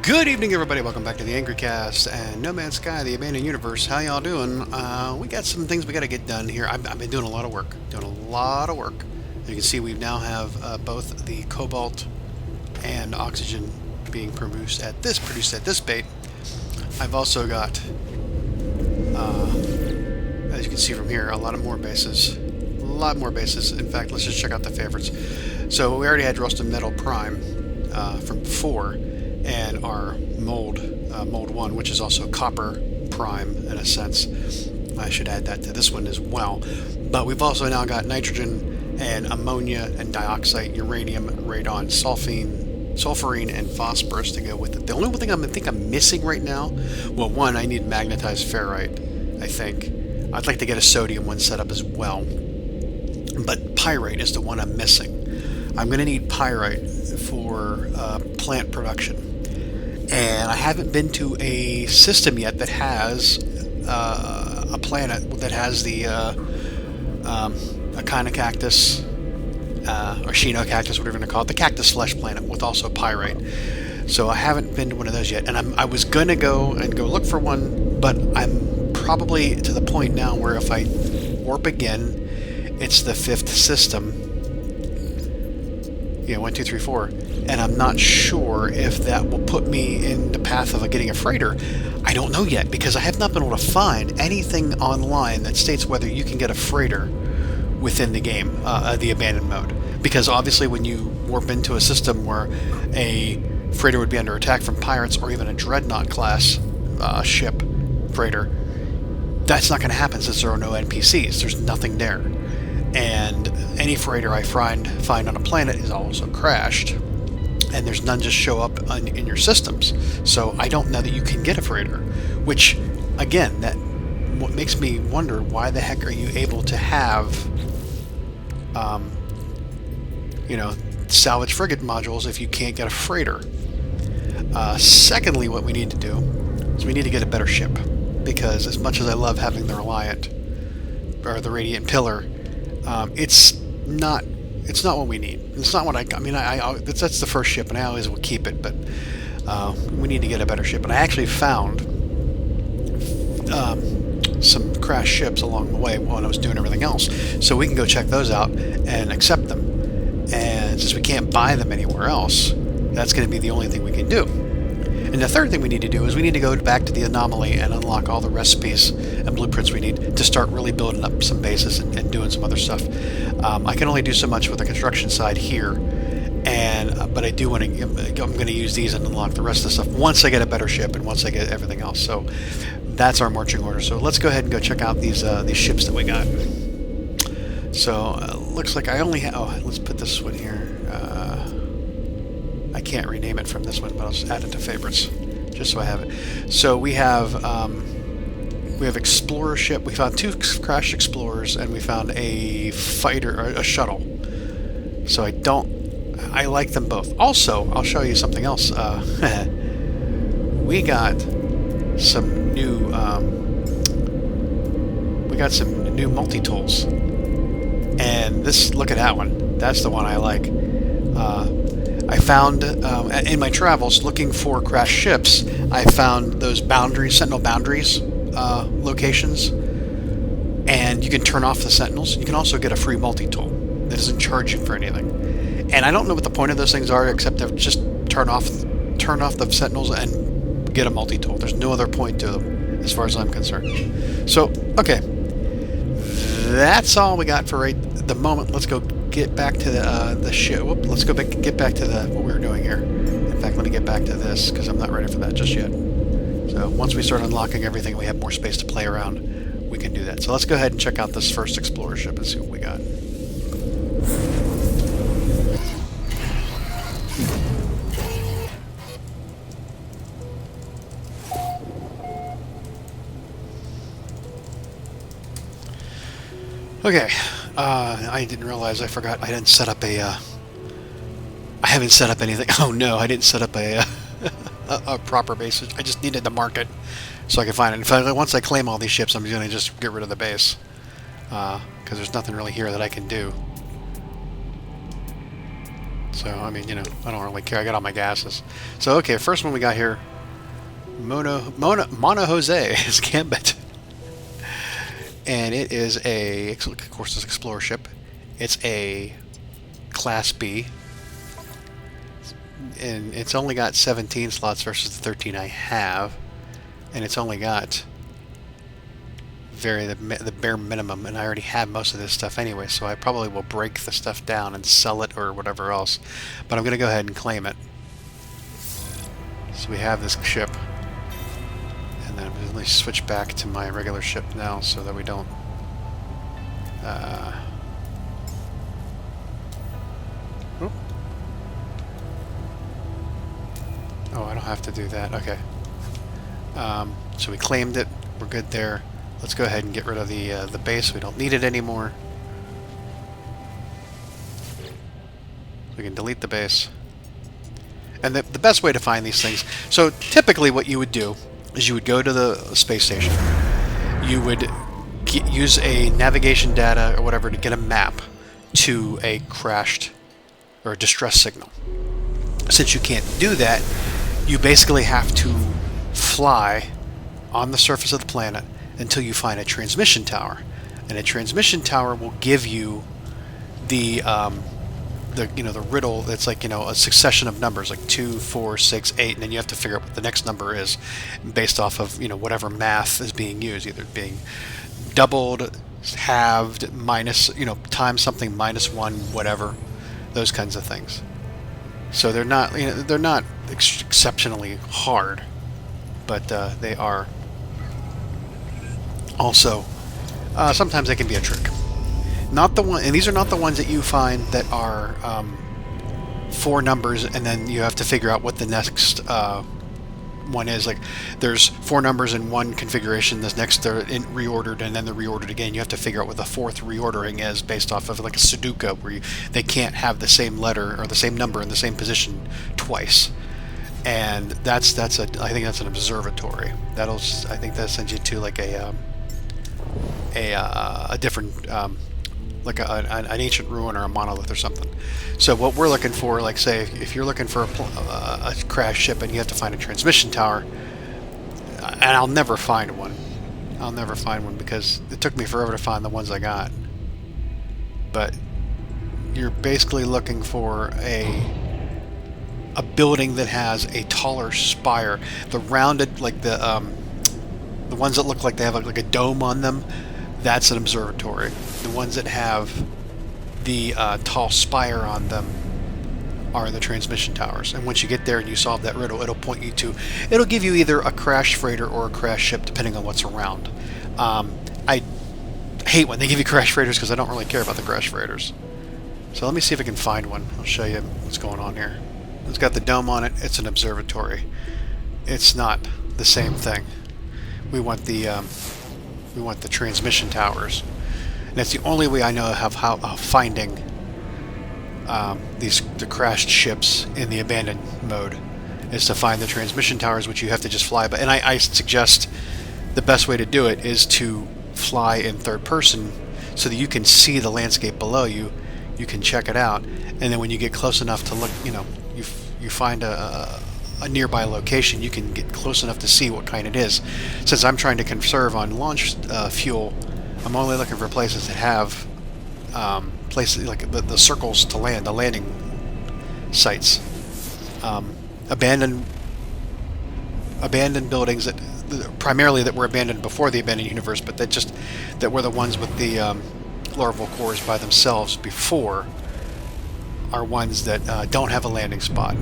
Good evening, everybody. Welcome back to the Angry Cast and No Man's Sky, the Abandoned Universe. How y'all doing? We got some things we got to get done here. I've been doing a lot of work. You can see we now have both the cobalt and oxygen being produced at this bait. I've also got, as you can see from here, a lot more bases. In fact, let's just check out the favorites. So we already had Rusted Metal Prime from before, and our mold 1, which is also copper prime in a sense. I should add that to this one as well. But we've also now got nitrogen and ammonia and dioxide, uranium, radon, sulfurine, and phosphorus to go with it. The only thing I think I'm missing right now, well, one, I need magnetized ferrite, I think. I'd like to get a sodium one set up as well. But pyrite is the one I'm missing. I'm going to need pyrite for plant production. And I haven't been to a system yet that has a planet that has the Echina cactus, or Shino cactus, whatever you want to call it, the cactus flesh planet with also pyrite. So I haven't been to one of those yet. And I was going to go look for one, but I'm probably to the point now where if I warp again, it's the 5th system. 1, 2, 3, 4, and I'm not sure if that will put me in the path of getting a freighter. I don't know yet, because I have not been able to find anything online that states whether you can get a freighter within the game, the abandoned mode. Because obviously when you warp into a system where a freighter would be under attack from pirates, or even a dreadnought class ship freighter, that's not going to happen since there are no NPCs. There's nothing there. And any freighter I find on a planet is also crashed, and there's none just show up in your systems. So I don't know that you can get a freighter, which, again, that what makes me wonder, why the heck are you able to have, salvage frigate modules if you can't get a freighter? Secondly, what we need to do is we need to get a better ship, because as much as I love having the Reliant, or the Radiant Pillar, it's not what we need. It's not what that's the first ship, and I always will keep it. But we need to get a better ship. And I actually found some crashed ships along the way when I was doing everything else, so we can go check those out and accept them. And since we can't buy them anywhere else, that's going to be the only thing we can do. And the third thing we need to do is we need to go back to the anomaly and unlock all the recipes and blueprints we need to start really building up some bases and doing some other stuff. I can only do so much with the construction side here, but I do want to. I'm going to use these and unlock the rest of the stuff once I get a better ship and once I get everything else. So that's our marching order. So let's go ahead and go check out these ships that we got. So looks like I only have. Oh, let's put this one here. I can't rename it from this one, but I'll just add it to favorites, just so I have it. So we have explorer ship. We found 2 crashed explorers, and we found a fighter, or a shuttle. So I like them both. Also, I'll show you something else. We got some new multi-tools, and look at that one. That's the one I like. I found, in my travels, looking for crashed ships, I found those Sentinel boundaries locations, and you can turn off the Sentinels. You can also get a free multi-tool that doesn't charge you for anything. And I don't know what the point of those things are, except to just turn off the Sentinels and get a multi-tool. There's no other point to them, as far as I'm concerned. So, okay. That's all we got for right the moment. Let's go get back to the ship. Let's get back to what we were doing here. In fact, let me get back to this, because I'm not ready for that just yet. So once we start unlocking everything, we have more space to play around, we can do that. So let's go ahead and check out this first explorer ship and see what we got. Okay, I didn't realize, I forgot I didn't set up I haven't set up anything. Oh no, I didn't set up a proper base. I just needed to mark it so I can find it. In fact, once I claim all these ships, I'm going to just get rid of the base, because there's nothing really here that I can do. So, I mean, you know, I don't really care. I got all my gases. So, okay, first one we got here, Mono Jose is Gambit. And it is a, of course, it's an explorer ship. It's a Class B. And it's only got 17 slots versus the 13 I have. And it's only got the bare minimum, and I already have most of this stuff anyway, so I probably will break the stuff down and sell it or whatever else. But I'm going to go ahead and claim it. So we have this ship. And then let me switch back to my regular ship now so that we don't... Oh, I don't have to do that. Okay. So we claimed it. We're good there. Let's go ahead and get rid of the base. We don't need it anymore. We can delete the base. And the best way to find these things... So typically what you would do is you would go to the space station. You would use a navigation data or whatever to get a map to a crashed or a distress signal. Since you can't do that, you basically have to fly on the surface of the planet until you find a transmission tower, and a transmission tower will give you the riddle that's like, you know, a succession of numbers like 2, 4, 6, 8, and then you have to figure out what the next number is based off of, you know, whatever math is being used, either being doubled, halved, minus, you know, times something, -1, whatever, those kinds of things. So they're not, you know, they're not exceptionally hard, but they are also sometimes they can be a trick. Not the one, and these are not the ones that you find that are 4 numbers, and then you have to figure out what the next one is. Like, there's 4 numbers in one configuration, this next they're reordered, and then they're reordered again. You have to figure out what the 4th reordering is based off of like a Sudoku, where they can't have the same letter or the same number in the same position twice. And I think that's an observatory. I think that sends you to like a different like an ancient ruin or a monolith or something. So what we're looking for, like say if you're looking for a crashed ship and you have to find a transmission tower, and I'll never find one. I'll never find one because it took me forever to find the ones I got. But you're basically looking for a building that has a taller spire. The rounded, like the ones that look like they have like a dome on them, that's an observatory. The ones that have the tall spire on them are the transmission towers. And once you get there and you solve that riddle, it'll point you to... It'll give you either a crashed freighter or a crashed ship, depending on what's around. I hate when they give you crashed freighters because I don't really care about the crashed freighters. So let me see if I can find one. I'll show you what's going on here. It's got the dome on it. It's an observatory. It's not the same thing. We want the transmission towers. And that's the only way I know of finding the crashed ships in the abandoned mode, is to find the transmission towers, which you have to just fly by. And I suggest the best way to do it is to fly in third person so that you can see the landscape below you. You can check it out, and then when you get close enough to look, you know, you find a nearby location, you can get close enough to see what kind it is. Since I'm trying to conserve on launch fuel, I'm only looking for places that have places like the circles to land, the landing sites. Abandoned buildings that primarily that were abandoned before the abandoned universe, but that were the ones with the larval cores by themselves before, are ones that don't have a landing spot.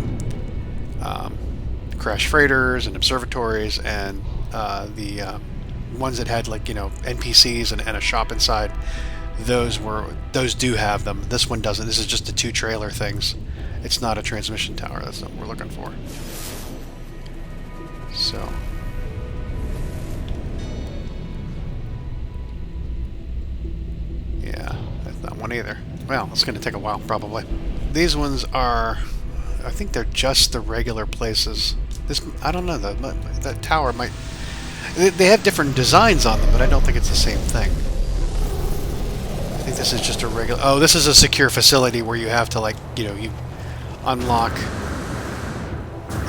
Crash freighters and observatories, and the ones that had, like, you know, NPCs and a shop inside, those do have them. This one doesn't. This is just the 2 trailer things. It's not a transmission tower. That's not what we're looking for. So yeah, that's not one either. Well, it's going to take a while probably. These ones are, I think they're just the regular places. This, I don't know, that tower might... They have different designs on them, but I don't think it's the same thing. I think this is just a regular... Oh, this is a secure facility where you have to, like, you know, unlock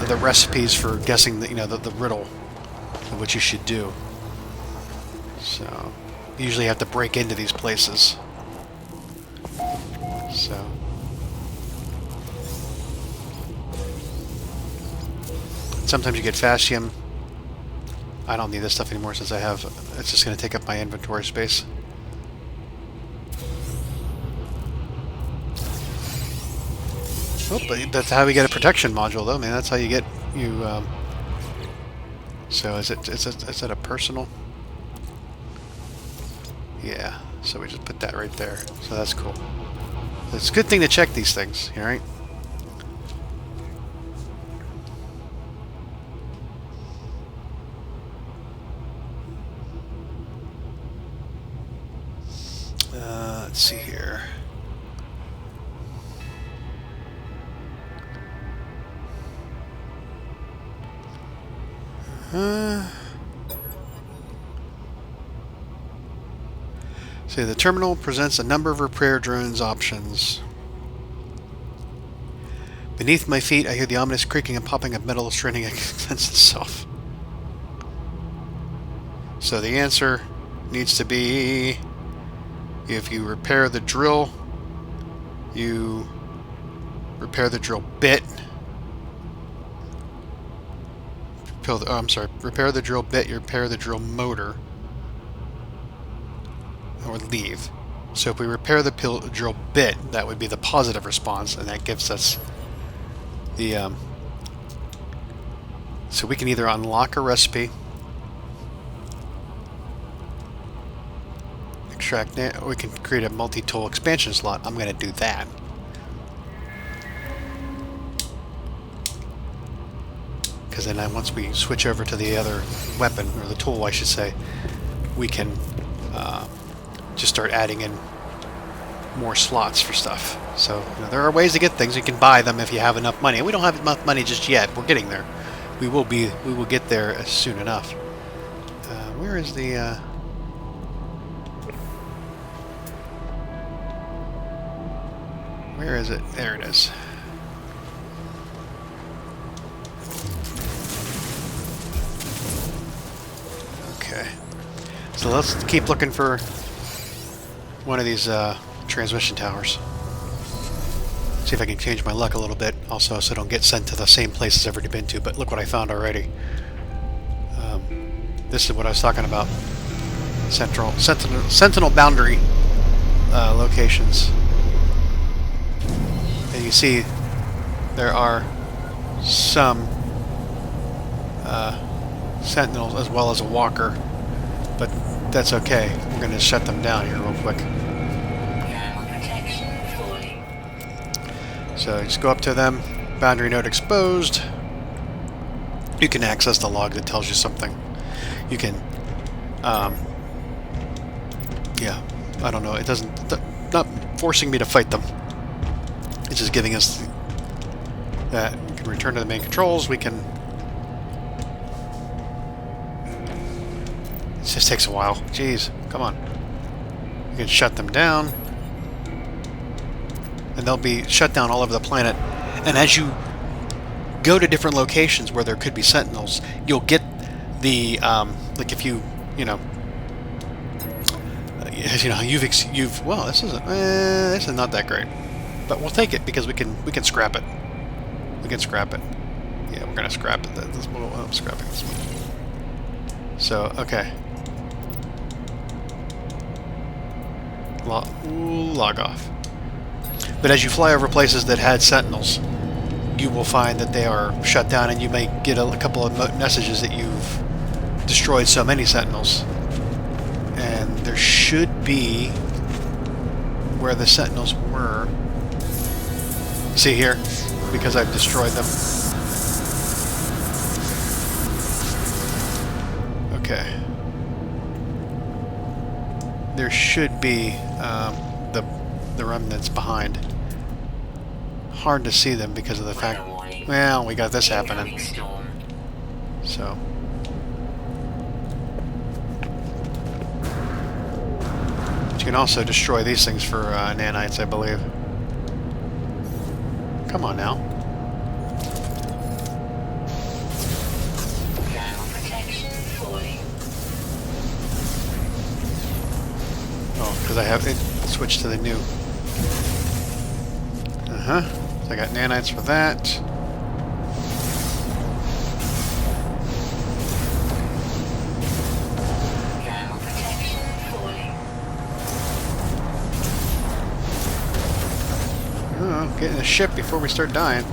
the recipes for guessing the, the riddle of what you should do. So you usually have to break into these places. So sometimes you get fascium. I don't need this stuff anymore since I have... It's just going to take up my inventory space. Oh, but that's how we get a protection module, though, man. That's how you get... So is it a personal? Yeah, so we just put that right there. So that's cool. It's a good thing to check these things, alright? Let's see here. See, the terminal presents a number of repair drones options. Beneath my feet, I hear the ominous creaking and popping of metal straining against itself. So the answer needs to be... If you repair the drill, you repair the drill bit. Repair the drill bit, you repair the drill motor. Or leave. So if we repair the drill bit, that would be the positive response, and that gives us the... So we can either unlock a recipe, extract it, or we can create a multi-tool expansion slot. I'm going to do that. Because then once we switch over to the other weapon, or the tool I should say, we can just start adding in more slots for stuff. So there are ways to get things. You can buy them if you have enough money. And we don't have enough money just yet. We're getting there. We will get there soon enough. Where is the... Where is it? There it is. Okay. So let's keep looking for one of these transmission towers. See if I can change my luck a little bit, also, so I don't get sent to the same places I've already been to. But look what I found already. This is what I was talking about. Sentinel boundary locations. And you see there are some Sentinels as well as a walker, but that's okay. We're going to shut them down here real quick. So just go up to them, boundary node exposed. You can access the log that tells you something. You can, yeah, I don't know, it doesn't, not forcing me to fight them. It's just giving us that. We can return to the main controls, we can... It just takes a while. Jeez, come on. You can shut them down. And they'll be shut down all over the planet. And as you go to different locations where there could be Sentinels, you'll get the, like if you've, well, this is not that great. But we'll take it because we can scrap it. We can scrap it. Yeah, we're gonna scrap it. I'm scrapping this one. So, okay. Log off. But as you fly over places that had Sentinels, you will find that they are shut down, and you may get a couple of messages that you've destroyed so many Sentinels. And there should be where the Sentinels were. See here? Because I've destroyed them. Okay. There should be the remnants behind. Hard to see them because of the fact... Well, we got this happening. So... But you can also destroy these things for nanites, I believe. Come on now. Thermal protection falling. Oh, because I have it switched to the new. So I got nanites for that. Thermal protection falling. Oh, getting a ship before we start dying.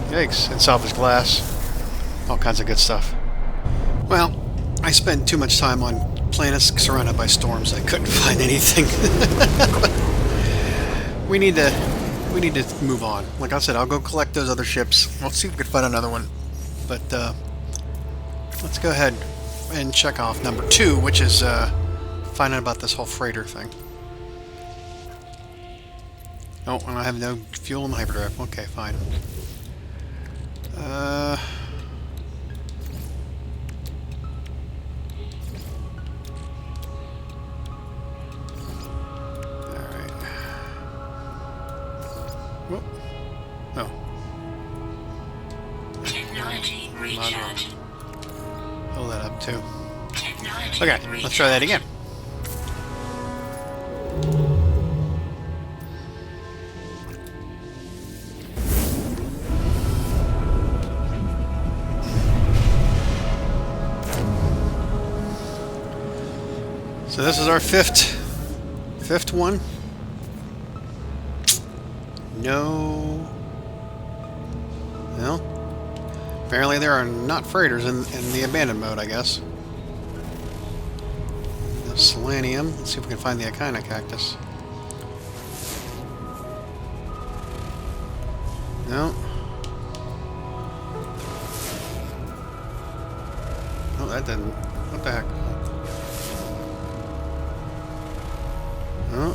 Yikes. And salvaged glass. All kinds of good stuff. Well, I spent too much time on planets surrounded by storms. I couldn't find anything. We need to move on. Like I said, I'll go collect those other ships. We'll see if we can find another one. But let's go ahead and check off number 2, which is finding out about this whole freighter thing. Oh, and I have no fuel in the hyperdrive. Okay, fine. Whoop. No. Technology recharge. Hold that up too. Technology Okay, let's try that again. So this is our fifth one. No. Well, apparently there are not freighters in the abandoned mode, I guess. The selenium. Let's see if we can find the Echina cactus. No. Oh, that didn't. What the heck? Oh.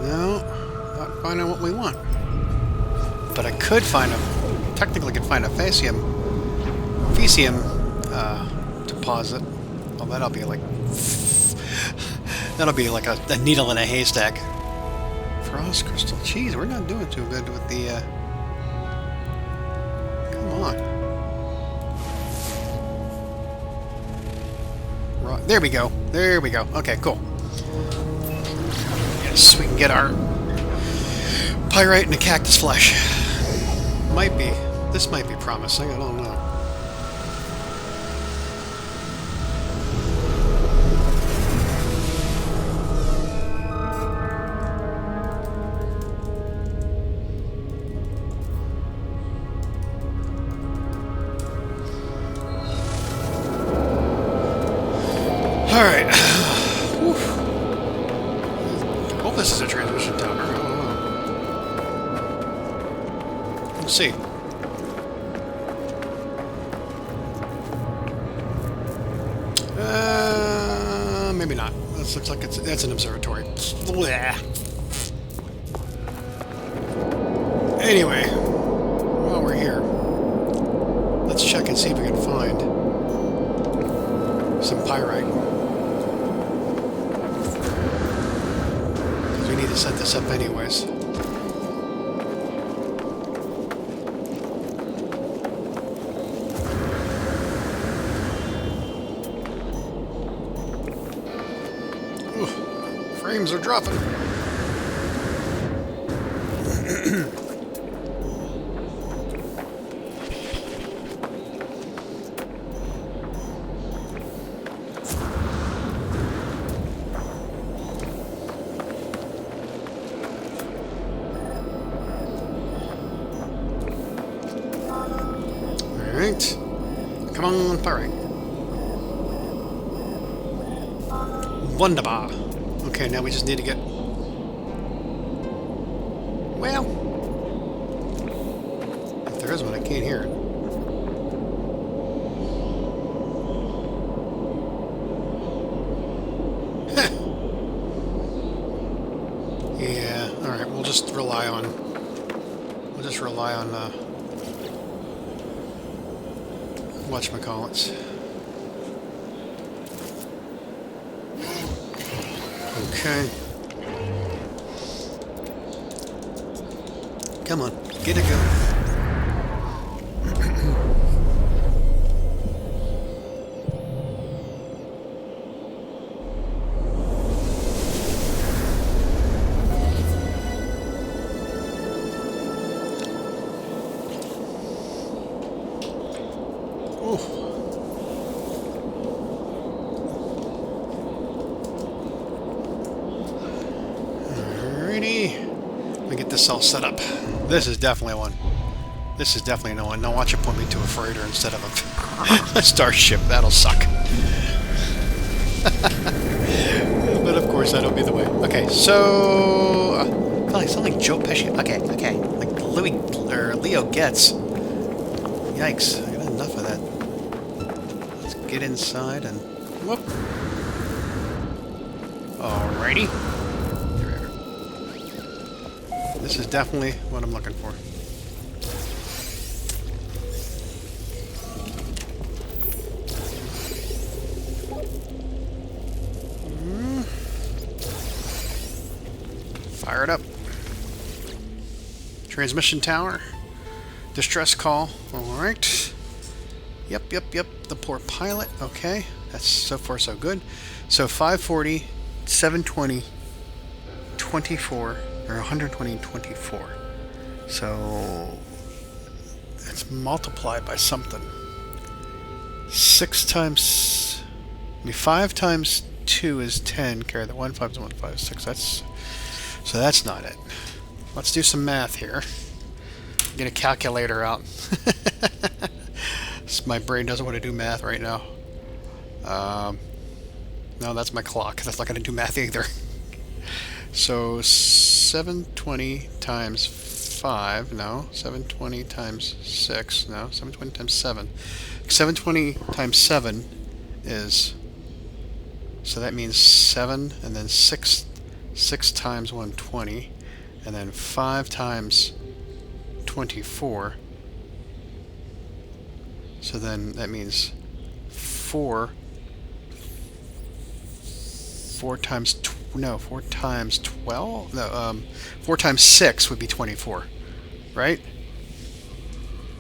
No, not finding what we want. But I could find technically could find a faecium deposit. Oh, that'll be like a needle in a haystack. Frost crystal. Jeez, we're not doing too good with the. Come on. Right, there we go. There we go. Okay, cool. Yes, we can get our pyrite and a cactus flesh. This might be promising, I don't know. Alright. Hope this is a transmission tower. I don't know. Let's see. Maybe not. This looks like that's an observatory. Blah. Anyway, while we're here, let's check and see if we can find some pyrite. We need to set this up anyways. Ooh, frames are dropping. Alright. Come on, pyrite. Wunderbar. Okay, now we just need to get... Well... If there is one, I can't hear it. Yeah, alright, we'll just rely on... whatchamacallits. Okay. Come on, get it going. Alrighty. Let me get this all set up. This is definitely one. This is definitely no one. Now watch it point me to a freighter instead of a starship. That'll suck. But of course that'll be the way. Okay, so I feel like something Joe Pesci. Okay, like Louis or Leo Getz. Yikes! I got enough of that. Let's get inside and whoop. Alrighty. This is definitely what I'm looking for. Fire it up. Transmission tower. Distress call. Alright. Yep. The poor pilot. Okay. That's so far so good. So 540, 720, 24, or 120 and 24. So that's multiplied by something. 6 times... I mean, 5 times 2 is 10. Carry the 1, 5 is 1, 5 is 6. So that's not it. Let's do some math here. Get a calculator out. My brain doesn't want to do math right now. No, that's my clock. That's not going to do math either. So 720 times 5, no. 720 times 6, no. 720 times 7. 720 times 7 is... So that means 7, and then 6 times 120, and then 5 times 24. So then that means 4 times 4 times 12. No, 4 times 6 would be 24, right?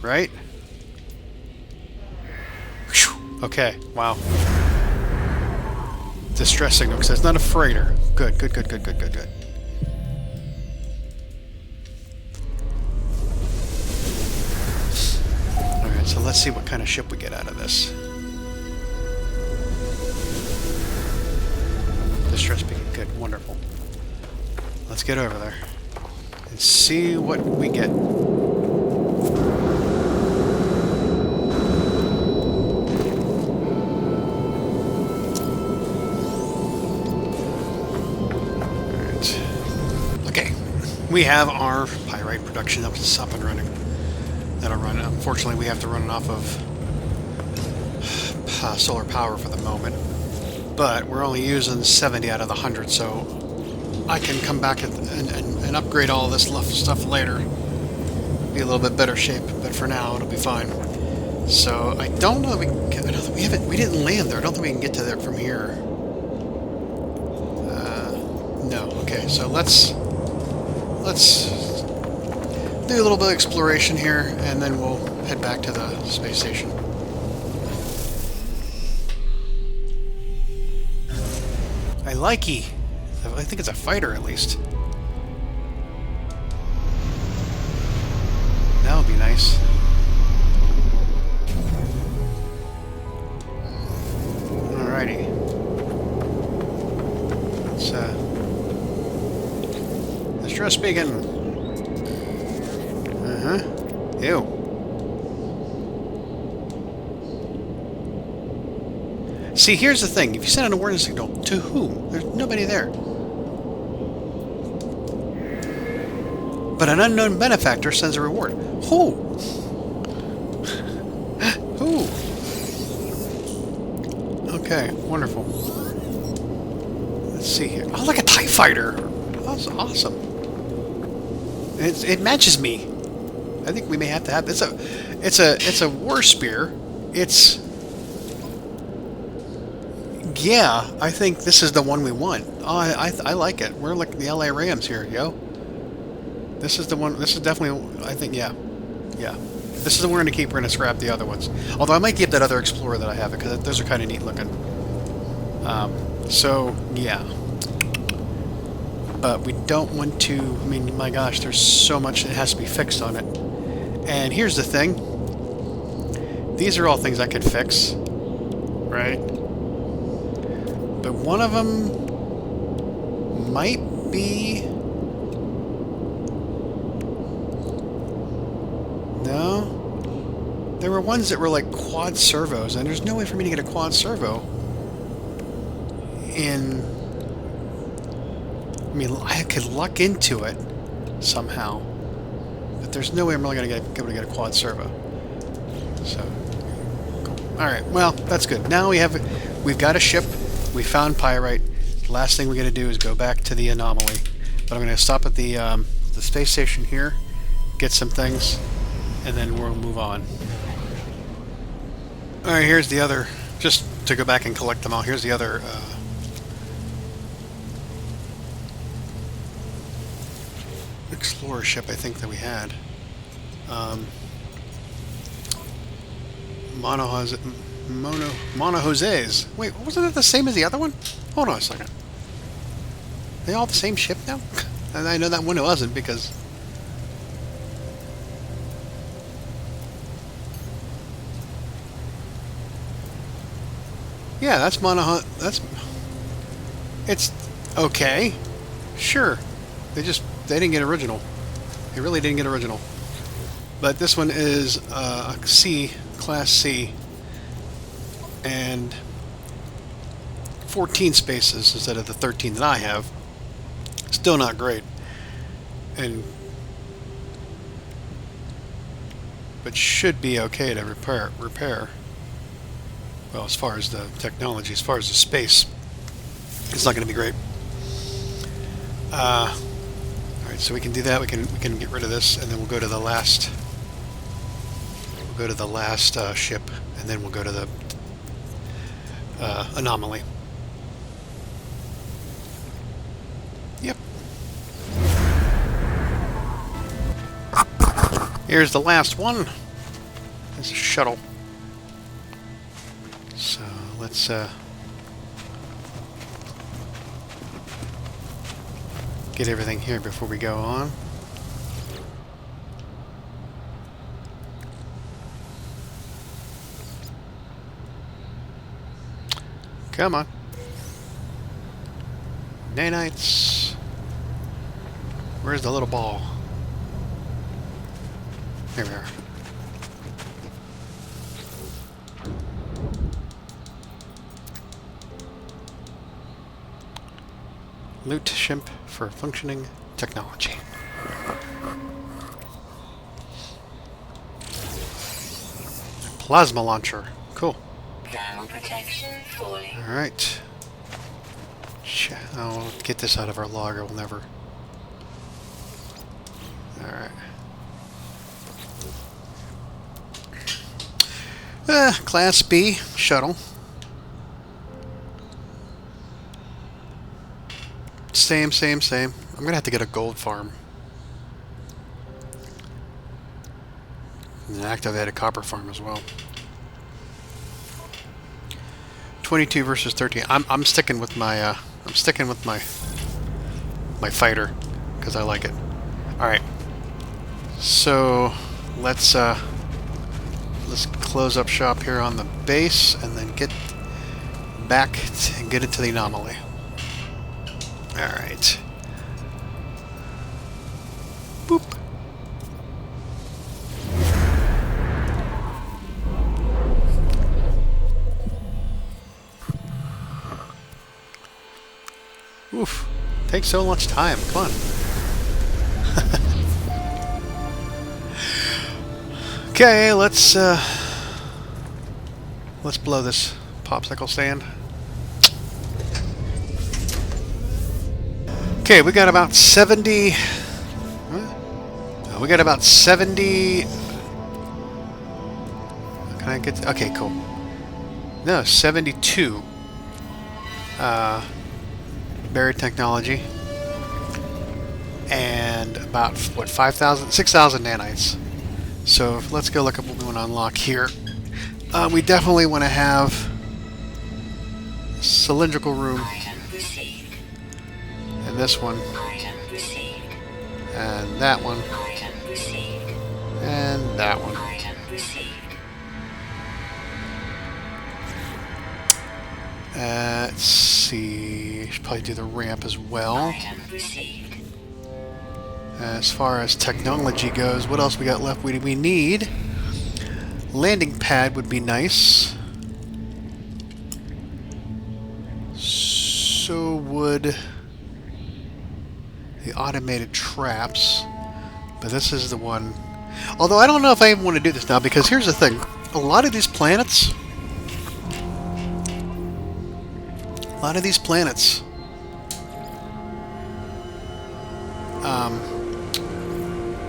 Right? Whew. Okay. Wow. Distress signal because it's not a freighter. Good. Alright, so let's see what kind of ship we get out of this. Distress beacon. Good, wonderful. Let's get over there and see what we get. We have our pyrite production up and running. That'll run. Unfortunately, we have to run it off of solar power for the moment. But we're only using 70 out of the 100, so I can come back and upgrade all this stuff later. Be a little bit better shape, but for now it'll be fine. So I don't know if we didn't land there. I don't think we can get to there from here. No. Okay, so let's do a little bit of exploration here, and then we'll head back to the space station. I likey. I think it's a fighter, at least. That would be nice. Alrighty. Let's distress beacon. Ew. See, here's the thing. If you send an awareness signal, to whom? There's nobody there. But an unknown benefactor sends a reward. Who? Who? Okay, wonderful. Let's see here. Oh, like a TIE fighter. That's awesome. It matches me. I think we may have to have this. It's a war spear. It's Yeah, I think this is the one we want. Oh, I like it. We're like the LA Rams here, yo. This is the one. This is definitely. I think yeah, yeah. This is the one we're gonna keep. We're gonna scrap the other ones. Although I might keep that other Explorer that I have because those are kind of neat looking. So yeah. But we don't want to. I mean, my gosh, there's so much that has to be fixed on it. And here's the thing. These are all things I could fix, right? But one of them might be... No? There were ones that were like quad servos, and there's no way for me to get a quad servo in... I mean, I could luck into it somehow, but there's no way I'm really going to be able to get a quad servo. So, cool. All right, well, that's good. Now we've got a ship. We found pyrite. The last thing we got to do is go back to the anomaly. But I'm going to stop at the space station here, get some things, and then we'll move on. All right, here's the other. Just to go back and collect them all. Here's the other. Explorer ship, I think, that we had. Mono Jose's. Wait, wasn't it the same as the other one? Hold on a second. They all the same ship now? And I know that one wasn't because... Yeah, that's that's... It's okay. Sure. They didn't get original. They really didn't get original. But this one is a C, Class C, and 14 spaces instead of the 13 that I have. Still not great. But should be okay to repair. Well, as far as the technology, as far as the space, it's not going to be great. Alright, so we can do that. We can get rid of this, and then we'll go to the last. We'll go to the last ship, and then we'll go to the anomaly. Yep. Here's the last one. It's a shuttle. So let's get everything here before we go on. Come on. Nanites. Where's the little ball? Here we are. Loot ship for functioning technology. Plasma launcher. Cool. Thermal protection falling. Alright. I'll get this out of our log or we'll never... Alright. Class B shuttle. Same. I'm gonna have to get a gold farm. And activate a copper farm as well. 22 versus 13. I'm sticking with my my fighter because I like it. All right. So let's close up shop here on the base and then get back and get into the anomaly. All right. Boop. Oof. Takes so much time. Come on. Okay, let's blow this popsicle stand. Okay, we got about 70. We got about 70. Can I get? Okay, cool. No, 72. buried technology, and about what 5,000, 6,000 nanites. So let's go look at what we want to unlock here. We definitely want to have cylindrical room, and this one, and that one, and that one. Let's see. Should probably do the ramp as well. As far as technology goes, what else we got left? We need landing pad would be nice. So would the automated traps. But this is the one. Although I don't know if I even want to do this now, because here's the thing. A lot of these planets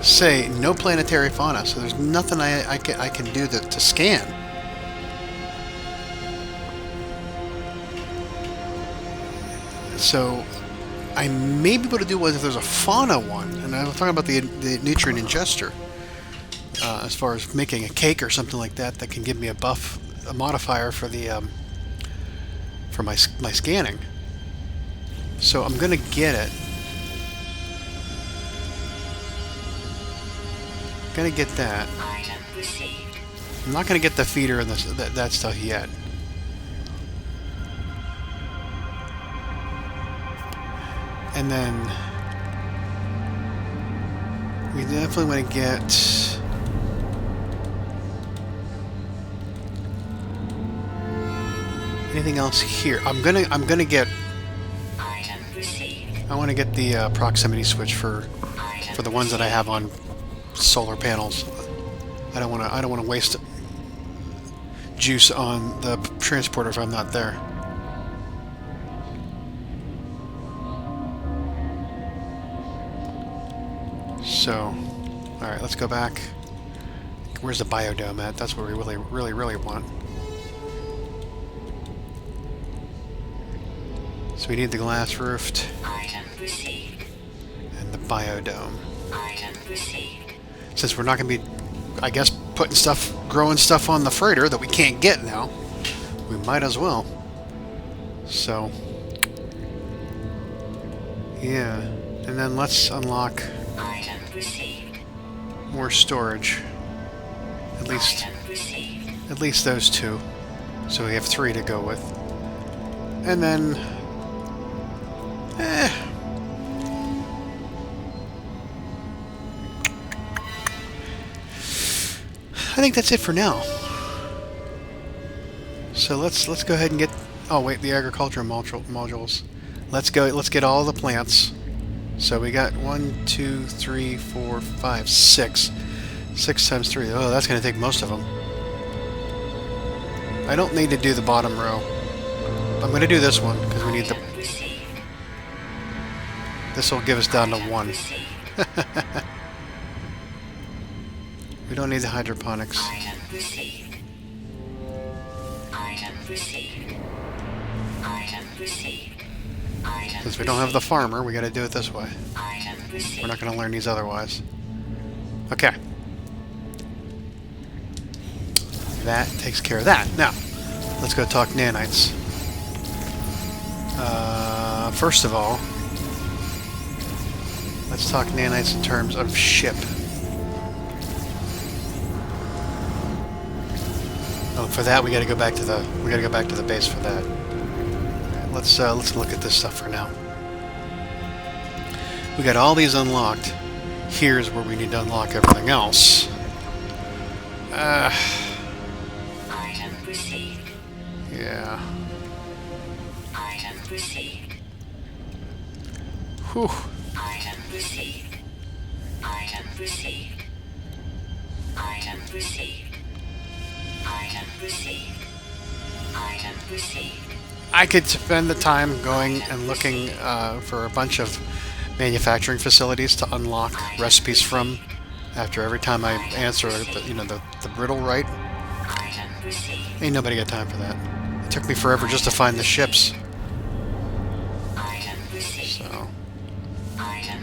say no planetary fauna, so there's nothing I can do to scan. So I may be able to do one if there's a fauna one, and I was talking about the nutrient ingester, as far as making a cake or something like that that can give me a buff, a modifier for the for my scanning. So I'm gonna get it. Gonna get that. I'm not gonna get the feeder and that stuff yet. And then we definitely want to get anything else here. I'm gonna get. I want to get the proximity switch for the ones that I have on solar panels. I don't want to waste juice on the transporter if I'm not there. So, all right, let's go back. Where's the biodome at? That's what we really want. So we need the glass roofed and the biodome. Since we're not going to be, I guess, growing stuff on the freighter that we can't get now, we might as well. So, yeah. And then let's unlock more storage. At least those two. So we have 3 to go with. And then, I think that's it for now. So let's go ahead and get. Oh wait, the agriculture modules. Let's get all the plants. So we got 1, 2, 3, 4, 5, 6. 6 times 3. Oh, that's going to take most of them. I don't need to do the bottom row. I'm going to do this one because we need the. This will give us down to 1. We don't need the hydroponics. Since we don't have the farmer, we got to do it this way. We're not going to learn these otherwise. Okay. That takes care of that. Now, let's go talk nanites. First of all, let's talk nanites in terms of ship. Oh, for that we got to go back to the base for that. Let's look at this stuff for now. We got all these unlocked. Here's where we need to unlock everything else. Yeah. Whew. I could spend the time going and looking for a bunch of manufacturing facilities to unlock recipes from after every time I answer the riddle right. Ain't nobody got time for that. It took me forever just to find the ships.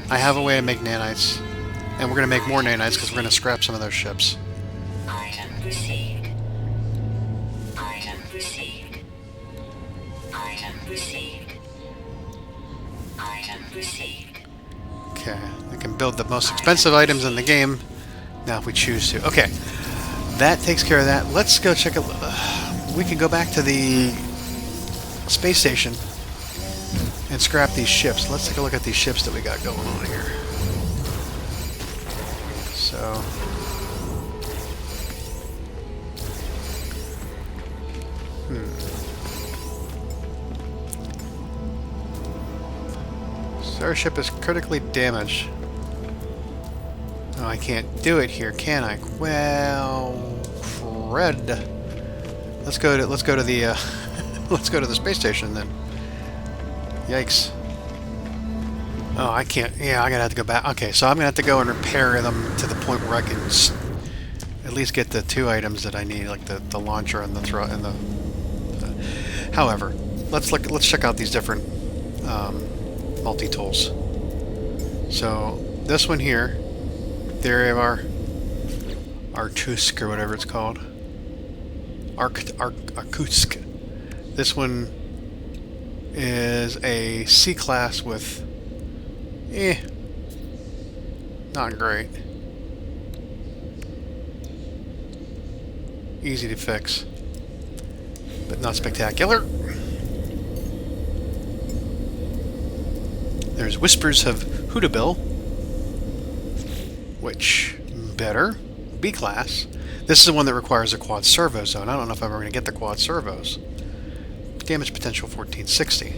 I have a way to make nanites. And we're going to make more nanites because we're going to scrap some of those ships. Item received. Item received. Item received. Item received. Okay, we can build the most expensive items in the game now if we choose to. Okay, that takes care of that. Let's go check it. We can go back to the space station and scrap these ships. Let's take a look at these ships that we got going on here. So, Starship is critically damaged. Oh, I can't do it here, can I? Well, Fred. Let's go to the let's go to the space station then. Yikes. Oh, I can't. Yeah, I'm gonna have to go back. Okay, so I'm gonna have to go and repair them to the point where I can at least get the 2 items that I need, like the launcher and the throw and the. However, let's check out these different multi-tools. So this one here, there of our Tusk or whatever it's called. Arkusk. This one is a C-class with not great. Easy to fix, but not spectacular. There's Whispers of Hootabill, which better. B-class. This is the one that requires a quad servo zone. I don't know if I'm ever going to get the quad servos. Damage potential 1460.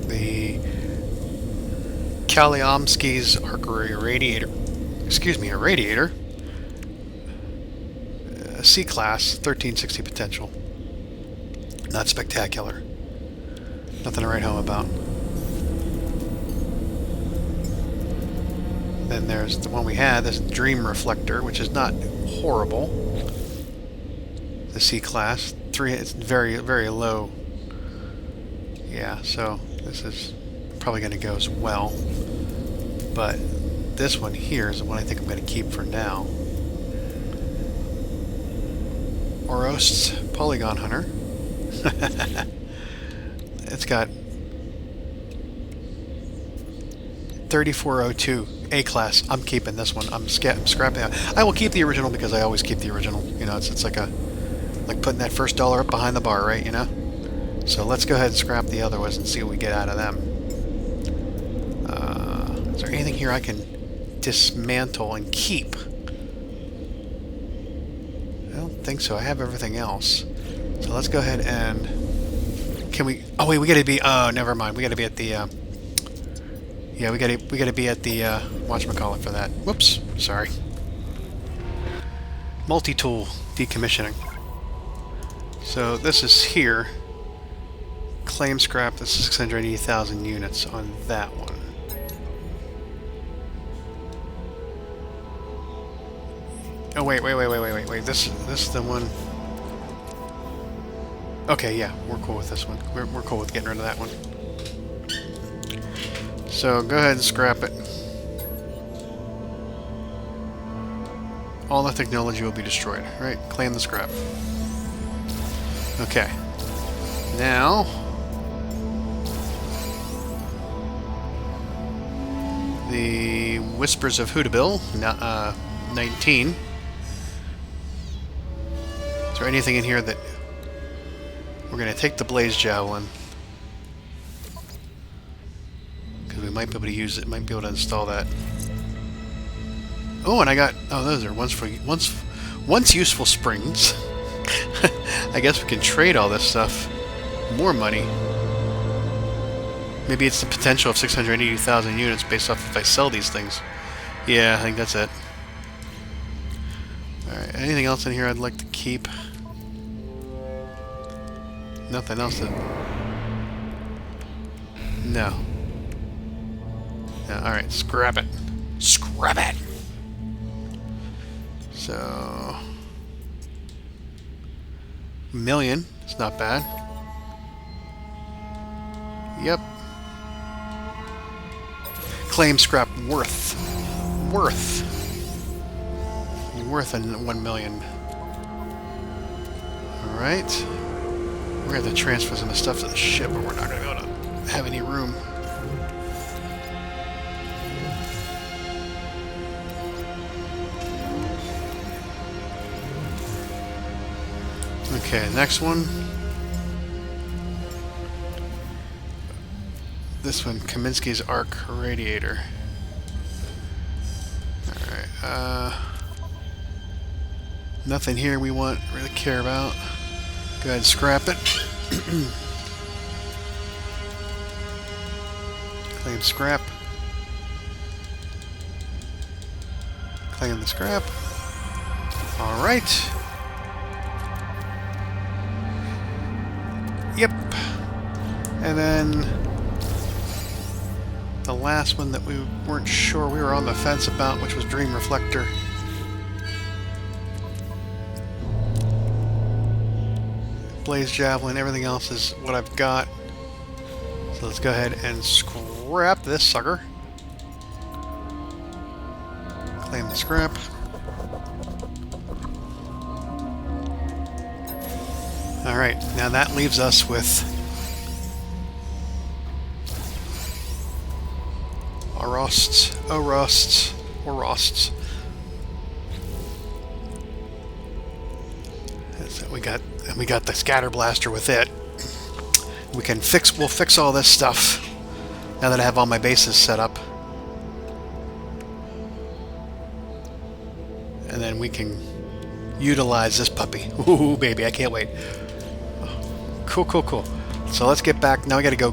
The Kaliomsky's Radiator. Excuse me, a Radiator. C-class, 1360 potential. Not spectacular. Nothing to write home about. Then there's the one we had, this Dream Reflector, which is not horrible. The C-class. 3, it's very, very low. Yeah, so this is probably going to go as well. But this one here is the one I think I'm going to keep for now. Orost's Polygon Hunter. It's got 3402 A-class. I'm keeping this one. I'm scrapping it. I will keep the original because I always keep the original. You know, it's like putting that first dollar up behind the bar, right? You know. So let's go ahead and scrap the other ones and see what we get out of them. Is there anything here I can dismantle and keep? I don't think so. I have everything else. So let's go ahead and... Can we... Oh, wait, we gotta be... Oh, never mind. We gotta be at the... Yeah, we gotta be at the... whatchamacallit for that. Whoops. Sorry. Multi-tool decommissioning. So this is here. Claim scrap the 680,000 units on that one. Oh, wait. This is the one... Okay, yeah, we're cool with this one. We're cool with getting rid of that one. So, go ahead and scrap it. All the technology will be destroyed, right? Claim the scrap. Okay. Now... the Whispers of Hootabill, 19. Is there anything in here that... We're going to take the Blaze Javelin. Because we might be able to use it, might be able to install that. Oh, and I got... Oh, those are once useful springs. I guess we can trade all this stuff. More money. Maybe it's the potential of 680,000 units based off if I sell these things. Yeah, I think that's it. Alright, anything else in here I'd like to keep? Nothing else that... No. Alright, scrap it. Scrap it! So... $1 million. It's not bad. Yep. Claim scrap worth. Worth. Worth 1 million. Alright. We're going to have to transfer some of the stuff to the ship, or we're not going to be able to have any room. Okay, next one. This one, Kaminsky's Arc Radiator. Alright, nothing here we really care about. Go ahead and scrap it. Claim scrap. Claim the scrap. Alright. Yep. And then the last one that we weren't sure, we were on the fence about, which was Dream Reflector. Blaze Javelin, everything else is what I've got. So let's go ahead and scrap this sucker. Claim the scrap. Alright, now that leaves us with Orosts. So we got the scatter blaster with it. We'll fix all this stuff now that I have all my bases set up. And then we can utilize this puppy. Ooh, baby, I can't wait. Cool. So let's get back. Now we gotta go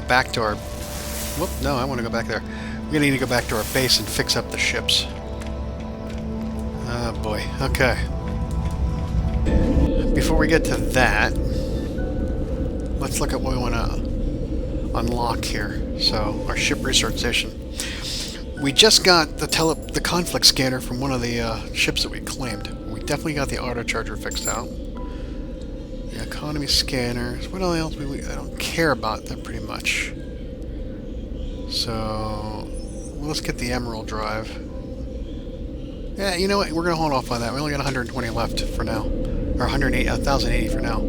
back to our... Whoop, no, I want to go back there. We're gonna need to go back to our base and fix up the ships. Oh boy, okay. Before we get to that, let's look at what we want to unlock here. So, our ship research station. We just got the conflict scanner from one of the ships that we claimed. We definitely got the auto charger fixed out. The economy scanners. What else? I don't care about them pretty much. So, let's get the emerald drive. Yeah, you know what? We're going to hold off on that. We only got 120 left for now. Or 1,080 for now.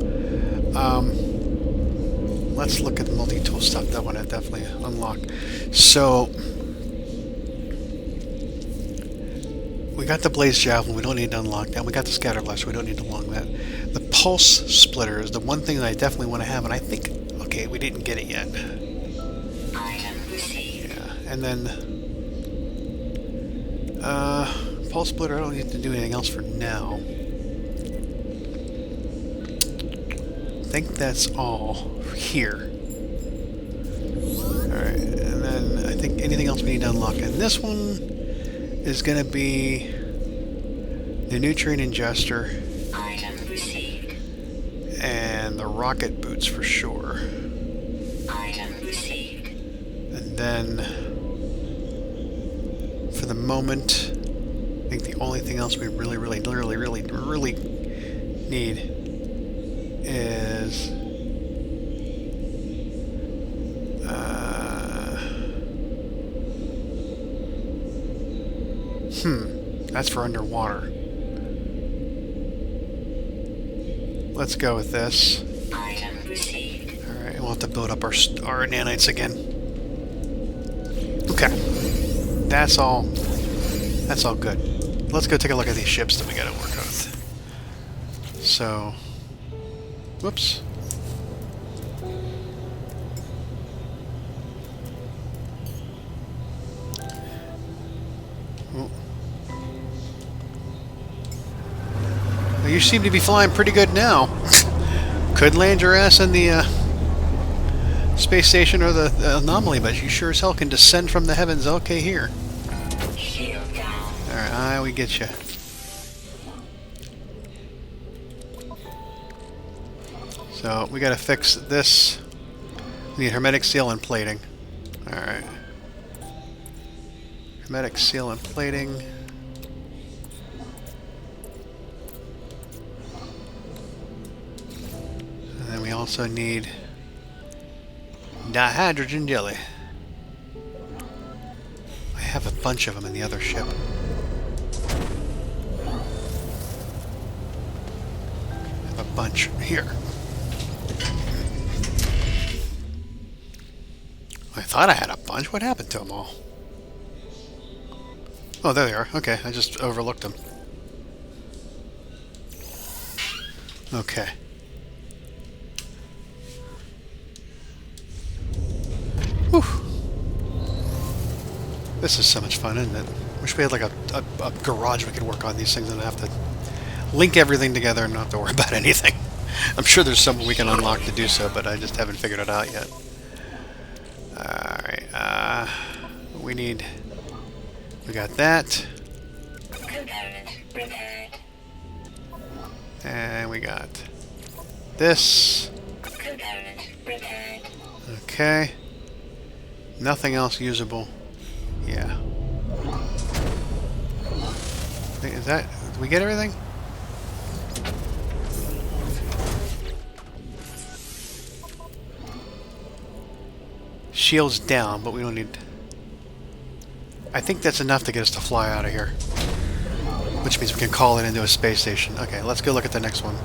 Let's look at the multi-tool stuff. That one I definitely unlock. So, we got the Blaze Javelin. We don't need to unlock that. We got the Scatter Blaster. We don't need to unlock that. The Pulse Splitter is the one thing that I definitely want to have, and I think... Okay, we didn't get it yet. Yeah, and then... Pulse Splitter, I don't need to do anything else for now. I think that's all here. Alright, and then I think anything else we need to unlock. And this one is going to be the Nutrient Ingester and the Rocket Boots for sure. And then for the moment, I think the only thing else we really need is that's for underwater. Let's go with this. Alright, we'll have to build up our nanites again. Okay. That's all good. Let's go take a look at these ships that we gotta work with. So, whoops. Oh. Well, you seem to be flying pretty good now. Could land your ass in the space station or the anomaly, but you sure as hell can descend from the heavens. Okay, here. Alright, we get you. So, we gotta fix this. We need hermetic seal and plating. Alright. Hermetic seal and plating. And then we also need Dihydrogen jelly. I have a bunch of them in the other ship. I have a bunch here. I thought I had a bunch. What happened to them all? Oh, there they are. Okay, I just overlooked them. Okay. Whew. This is so much fun, isn't it? Wish we had like a garage we could work on these things and have to link everything together and not have to worry about anything. I'm sure there's something we can unlock to do so, but I just haven't figured it out yet. Alright, we got that. Component repaired. And we got this. Component repaired. Okay. Nothing else usable. Yeah. Is that... Did we get everything? Shields down, but we don't need... I think that's enough to get us to fly out of here. Which means we can call it into a space station. Okay, let's go look at the next one.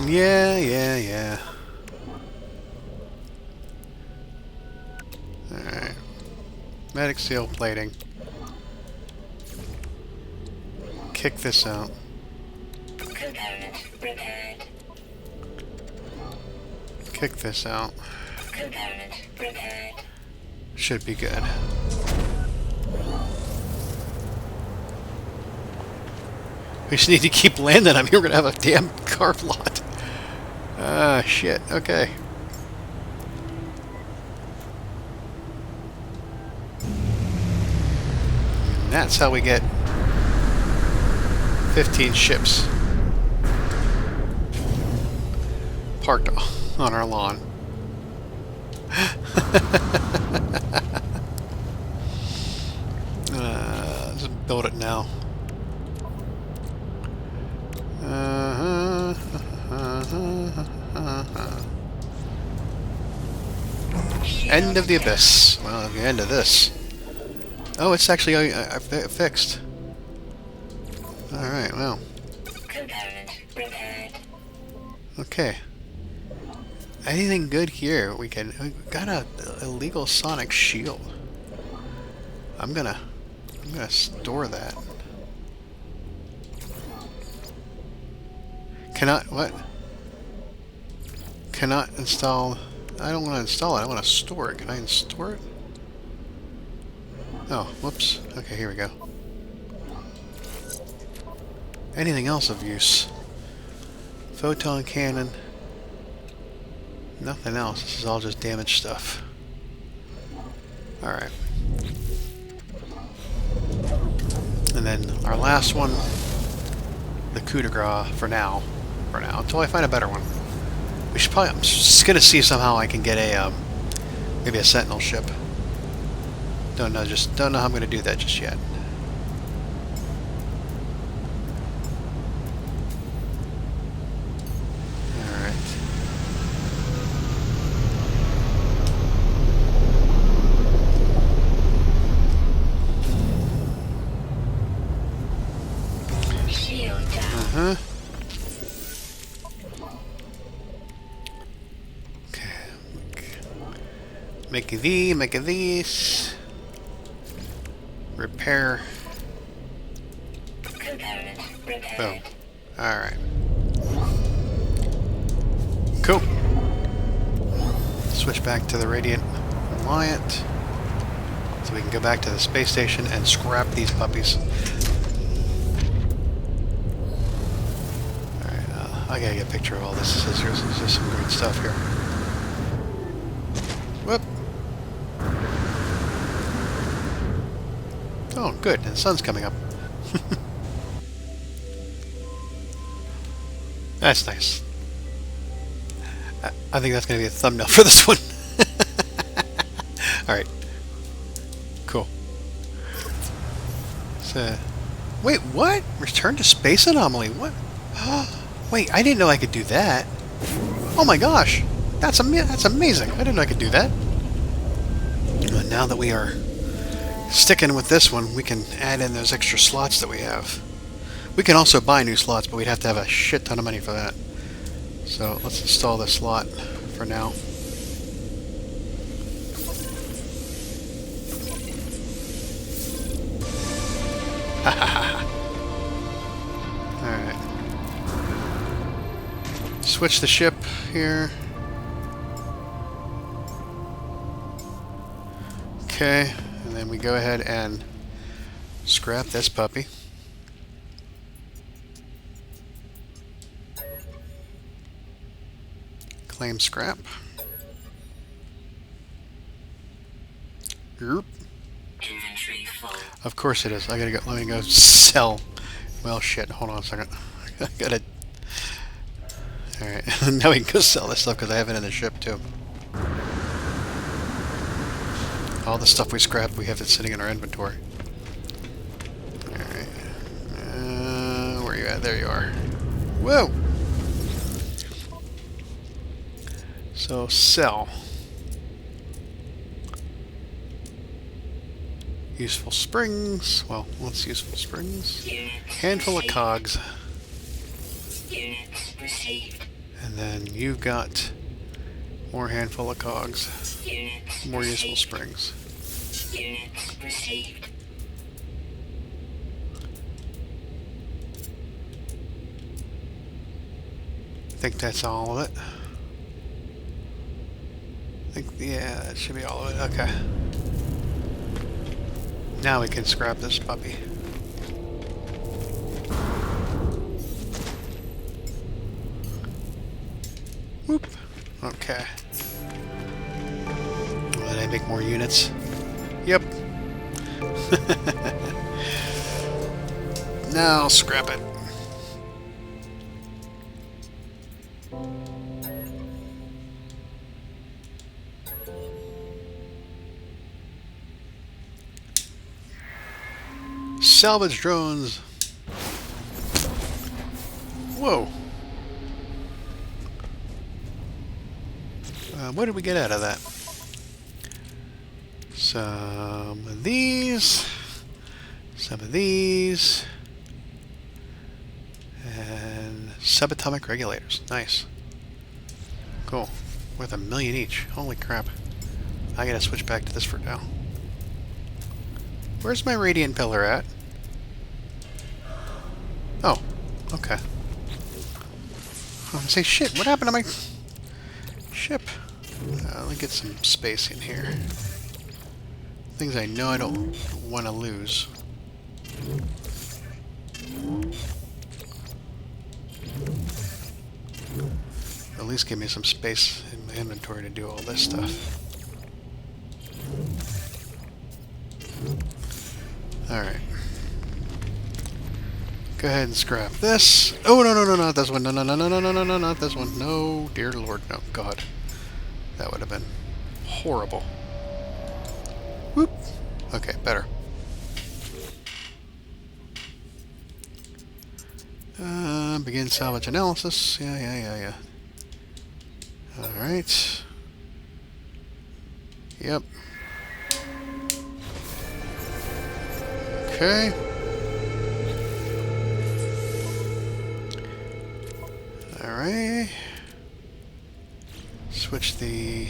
Yeah. Alright. Medic seal plating. Kick this out. Component repaired. Kick this out. Component repaired. Should be good. We just need to keep landing. I mean, we're gonna have a damn car lot. Ah, shit. Okay. And that's how we get 15 ships parked on our lawn. Let's build it now. End of the abyss. Well, the end of this. Oh, it's actually fixed. Alright, well. Component repaired. Okay. Anything good here? We got a illegal sonic shield. I'm gonna store that. What? Cannot install... I don't want to install it, I want to store it. Can I store it? Oh, whoops. Okay, here we go. Anything else of use? Photon cannon. Nothing else. This is all just damaged stuff. Alright. And then our last one, the coup de grace for now. Until I find a better one. We should probably... I'm just gonna see somehow I can get a, maybe a Sentinel ship. Don't know how I'm gonna do that just yet. Alright. Shield down. Uh-huh. Make these. Repair. Component repaired. Boom. Alright. Cool. Switch back to the Radiant Reliant. So we can go back to the space station and scrap these puppies. Alright, I gotta get a picture of all this. This is some great stuff here. Whoop. Oh, good. And the sun's coming up. That's nice. I think that's going to be a thumbnail for this one. Alright. Cool. So, wait, what? Return to space anomaly? What? Wait, I didn't know I could do that. Oh my gosh. That's amazing. I didn't know I could do that. And now that we are sticking with this one, we can add in those extra slots that we have. We can also buy new slots, but we'd have to have a shit ton of money for that. So let's install this slot for now. Alright. Switch the ship here. Okay, and then we go ahead and scrap this puppy. Claim scrap. Group. Inventory full. Of course it is. I gotta go. Let me go sell. Well, shit. Hold on a second. I gotta. All right. Now we can go sell this stuff because I have it in the ship too. All the stuff we scrapped, we have it sitting in our inventory. All right. Where are you at? There you are. Whoa. So sell. Useful springs. Well, what's useful springs? Handful of cogs. Units received. And then you've got more handful of cogs. Units More useful received. springs. Units received. I think that's all of it. I think, yeah, that should be all of it. Okay. Now we can scrap this puppy. Whoop. Okay. Will I make more units? Yep. Now scrap it. Salvage drones. Whoa. What did we get out of that? Some of these. Some of these. And subatomic regulators. Nice. Cool. Worth 1,000,000 each. Holy crap. I gotta switch back to this for now. Where's my radiant pillar at? Oh, okay. I was gonna say, shit, what happened to my ship? Let me get some space in here. Things I know I don't want to lose. At least give me some space in my inventory to do all this stuff. Alright. Go ahead and scrap this. Oh, no, no, no, not this one. No, no, no, no, no, no, no, no, not this one. No, dear Lord, no. God. That would have been horrible. Whoop. Okay, better. Begin salvage analysis. Yeah. Alright. Yep. Okay. Alright. Switch the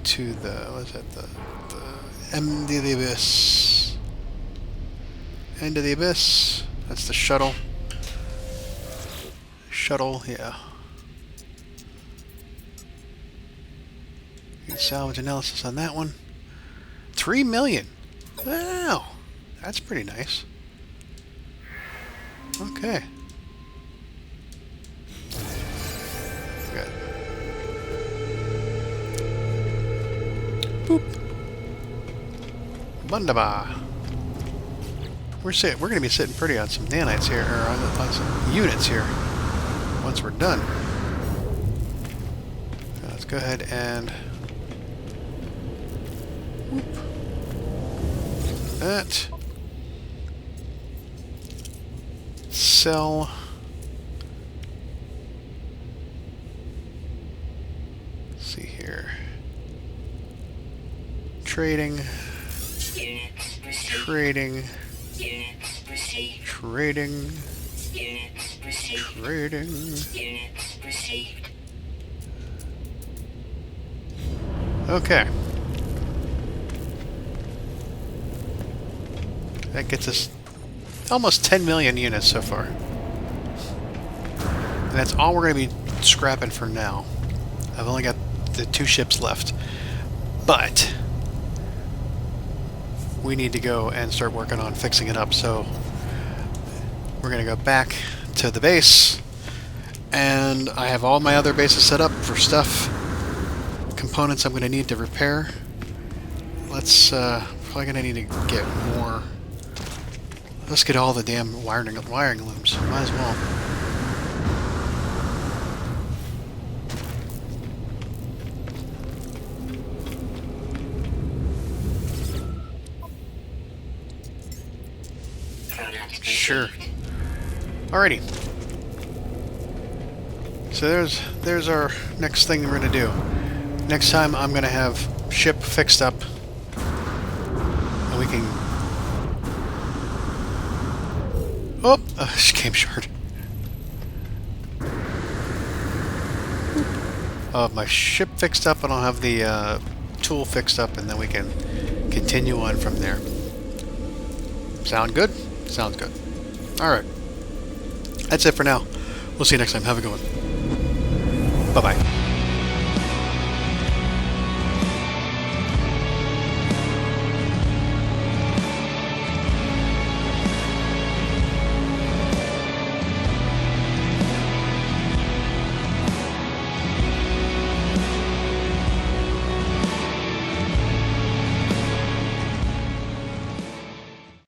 to the what is that, the end of the abyss. End of the abyss. That's the shuttle. Shuttle, yeah. Get salvage analysis on that one. 3 million. Wow, that's pretty nice. Okay. Good. Boop. Wunderbar. We're going to be sitting pretty on some nanites here, or on some units here, once we're done. Let's go ahead and whoop, that. Sell. Let's see here. Trading. Units received. Trading. Units received. Trading. Units received. Trading. Units received. Okay. That gets us almost 10 million units so far. And that's all we're going to be scrapping for now. I've only got the 2 ships left. But we need to go and start working on fixing it up. So we're going to go back to the base. And I have all my other bases set up for stuff, components I'm going to need to repair. Let's probably going to need to get more. Let's get all the damn wiring looms. Might as well. Sure. Alrighty. So there's our next thing we're gonna do. Next time I'm gonna have ship fixed up, and we can. Oh, she came short. My ship fixed up, and I'll have the tool fixed up, and then we can continue on from there. Sound good? Sounds good. Alright. That's it for now. We'll see you next time. Have a good one. Bye-bye.